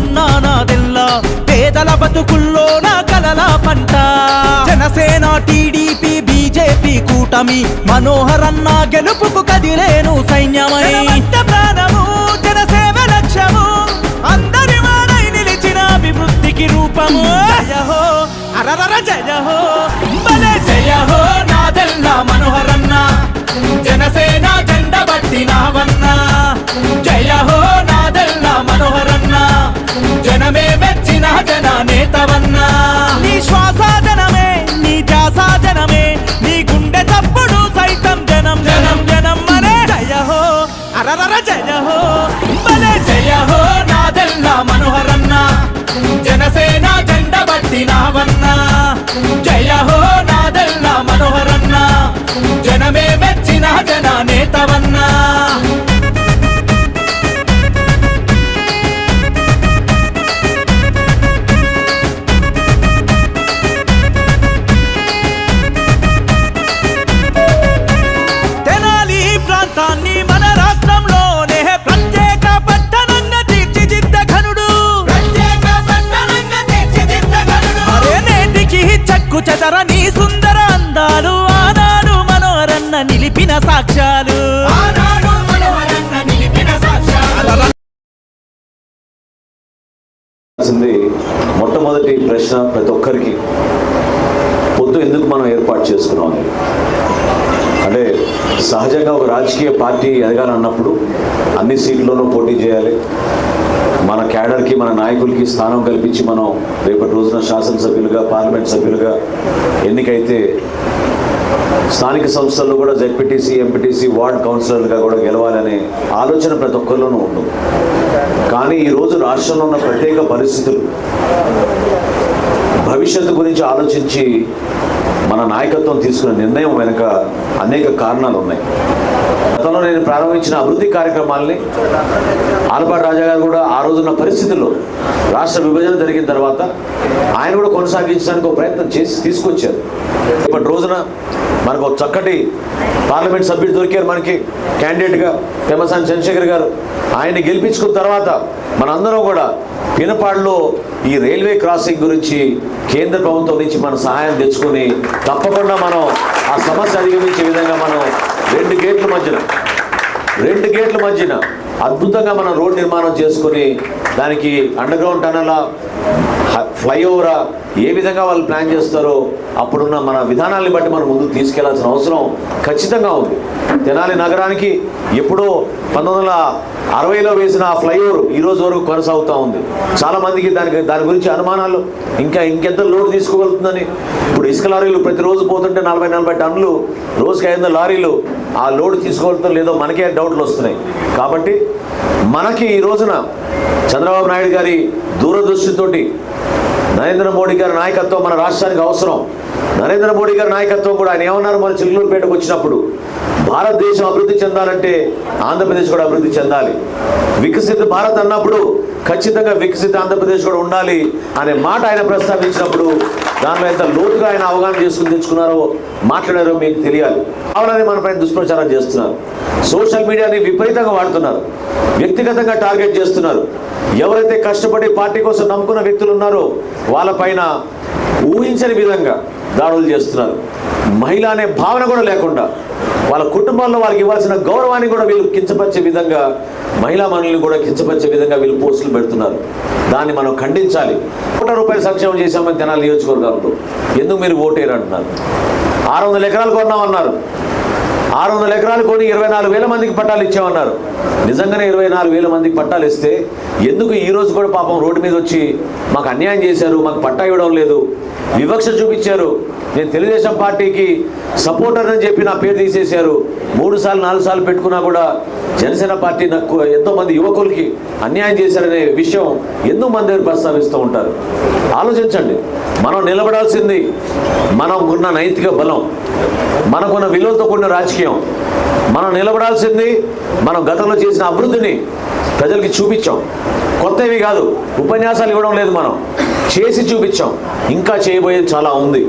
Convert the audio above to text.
మనోహరన్న నాదెల్లా పేదల బతుకుల్లో నా కలల పంట జనసేన టీడీపీ బీజేపీ కూటమి మనోహరన్న గెలుపుకు కదిలేను సైన్యమై ప్రాణము జనసేవ లక్ష్యము అందరి వాడై నిలిచిన అభివృద్ధికి రూపము జయ హో అరరర జయ హో భలే జయ హో నాదెల్లా మనోహరన్న జనసేన జెండ బట్టి నావన్న జయ హో నాదెల్లా మనోహరన్న జనమే మెచ్చిన జన నేతవన్న నీ శ్వాస జనమే నీ ధ్యాస జనమే నీ గుండె తప్పుడు సైతం జనం జనం జనం మనే జయ హో అరరర జయ హో భలే జయ హో నాదెల్లా మనోహరన్న జనసేన జెండ బట్టి నావన్న జయ హో నాదెల్లా మనోహరన్న జనమే మెచ్చిన జన నేతవన్నా తెనాలి ప్రాంతాన్ని మన రాష్ట్రంలోనే ప్రత్యేక పట్టణంగా తీర్చిదిద్ద ఘనుడు అరే నేటికి చక్కు చెదరని సుందర అందాలు ఆనాడు మనోహరన్న నిలిపిన సాక్ష్యాలు మొట్టమొదటి ప్రశ్న ప్రతి ఒక్కరికి పొద్దు ఎందుకు మనం ఏర్పాటు చేసుకున్నాం అంటే సహజంగా ఒక రాజకీయ పార్టీ ఎదగాలన్నప్పుడు అన్ని సీట్లోనూ పోటీ చేయాలి, మన క్యాడర్కి మన నాయకులకి స్థానం కల్పించి మనం రేపటి రోజున శాసనసభ్యులుగా పార్లమెంట్ సభ్యులుగా ఎన్నికైతే స్థానిక సంస్థల్లో కూడా జెడ్పీటీసీ ఎంపీటీసీ వార్డ్ కౌన్సిలర్గా కూడా గెలవాలనే ఆలోచన ప్రతి ఒక్కరిలోనూ ఉంటుంది. కానీ ఈరోజు రాష్ట్రంలో ఉన్న ప్రత్యేక పరిస్థితులు భవిష్యత్తు గురించి ఆలోచించి మన నాయకత్వం తీసుకున్న నిర్ణయం వెనుక అనేక కారణాలు ఉన్నాయి. గతంలో నేను ప్రారంభించిన అభివృద్ధి కార్యక్రమాలని ఆలపాటి రాజా గారు కూడా ఆ రోజున్న పరిస్థితుల్లో రాష్ట్ర విభజన జరిగిన తర్వాత ఆయన కూడా కొనసాగించడానికి ఒక ప్రయత్నం చేసి తీసుకొచ్చారు. ఇప్పటి రోజున మనకు ఒక చక్కటి పార్లమెంట్ సభ్యుడు దొరికారు మనకి క్యాండిడేట్గా పెమ్మసాని చంద్రశేఖర్ గారు. ఆయన్ని గెలిపించుకున్న తర్వాత మనందరం కూడా పినపాడులో ఈ రైల్వే క్రాసింగ్ గురించి కేంద్ర ప్రభుత్వం నుంచి మన సహాయం తెచ్చుకొని తప్పకుండా మనం ఆ సమస్య అధిగమించే విధంగా మనం రెండు గేట్ల మధ్యన అద్భుతంగా మనం రోడ్ నిర్మాణం చేసుకుని దానికి అండర్ గ్రౌండ్ టనలా ఫ్లైఓవరా ఏ విధంగా వాళ్ళు ప్లాన్ చేస్తారో అప్పుడున్న మన విధానాన్ని బట్టి మనం ముందుకు తీసుకెళ్లాల్సిన అవసరం ఖచ్చితంగా ఉంది. తెనాలి నగరానికి ఎప్పుడో 1960లో వేసిన ఆ ఫ్లైఓవర్ ఈ రోజు వరకు కొనసాగుతూ ఉంది. చాలామందికి దాని గురించి అనుమానాలు, ఇంకెంత లోడ్ తీసుకోగలుగుతుందని. ఇప్పుడు ఇసుక లారీలు ప్రతిరోజు పోతుంటే 40 టన్నులు రోజుకి 500 లారీలు ఆ లోడ్ తీసుకోగలుగుతాం లేదో మనకే డౌట్లు వస్తున్నాయి. కాబట్టి మనకి ఈ రోజున చంద్రబాబు నాయుడు గారి దూరదృష్టితోటి నరేంద్ర మోడీ గారి నాయకత్వం మన రాష్ట్రానికి అవసరం. నరేంద్ర మోడీ గారి నాయకత్వం కూడా ఆయన ఏమన్నారు మన చిలుకూరుపేటకు వచ్చినప్పుడు, భారతదేశం అభివృద్ధి చెందాలంటే ఆంధ్రప్రదేశ్ కూడా అభివృద్ధి చెందాలి, వికసిత భారత్ అన్నప్పుడు ఖచ్చితంగా వికసిత ఆంధ్రప్రదేశ్ కూడా ఉండాలి అనే మాట ఆయన ప్రస్తావించినప్పుడు దానిలో ఎంత లోతుగా ఆయన అవగాహన చేసుకుని తెచ్చుకున్నారో మాట్లాడారో మీకు తెలియాలి. కావాలని మన పైన దుష్ప్రచారం చేస్తున్నారు, సోషల్ మీడియాని విపరీతంగా వాడుతున్నారు, వ్యక్తిగతంగా టార్గెట్ చేస్తున్నారు. ఎవరైతే కష్టపడి పార్టీ కోసం నమ్ముకున్న వ్యక్తులు ఉన్నారో వాళ్ళపైన ఊహించని విధంగా దాడులు చేస్తున్నారు. మహిళ అనే భావన కూడా లేకుండా వాళ్ళ కుటుంబాల్లో వాళ్ళకి ఇవ్వాల్సిన గౌరవాన్ని కూడా వీళ్ళు కించపరిచే విధంగా, మహిళా మనుల్ని కూడా కించపరిచే విధంగా వీళ్ళు పోస్టులు పెడుతున్నారు. దాన్ని మనం ఖండించాలి. ₹1 సంక్షేమం చేశామని తెనాలి నియోజకవర్గాలతో ఎందుకు మీరు ఓటేరు అంటున్నారు. 600 ఎకరాలు కొన్నామన్నారు. 600 ఎకరాలు కొని 24,000 మందికి పట్టాలు ఇచ్చామన్నారు. నిజంగానే 24,000 మందికి పట్టాలు ఇస్తే ఎందుకు ఈ రోజు కూడా పాపం రోడ్డు మీద వచ్చి మాకు అన్యాయం చేశారు, మాకు పట్టా ఇవ్వడం లేదు, వివక్ష చూపించారు, నేను తెలుగుదేశం పార్టీకి సపోర్టర్ అని చెప్పి నా పేరు తీసేశారు, 3 సార్లు 4 సార్లు పెట్టుకున్నా కూడా జనసేన పార్టీ నాకు ఎంతోమంది యువకులకి అన్యాయం చేశారనే విషయం ఎందుకు మన దగ్గర ప్రస్తావిస్తూ ఉంటారు. ఆలోచించండి. మనం నిలబడాల్సింది మనకున్న నైతిక బలం, మనకున్న విలువలతో కూడిన రాజకీయం. మనం నిలబడాల్సింది మనం గతంలో చేసిన అభివృద్ధిని ప్రజలకి చూపించాం. కొత్తవి కాదు, ఉపన్యాసాలు ఇవ్వడం లేదు, మనం చేసి చూపించాం. ఇంకా చేయబోయేది చాలా ఉంది.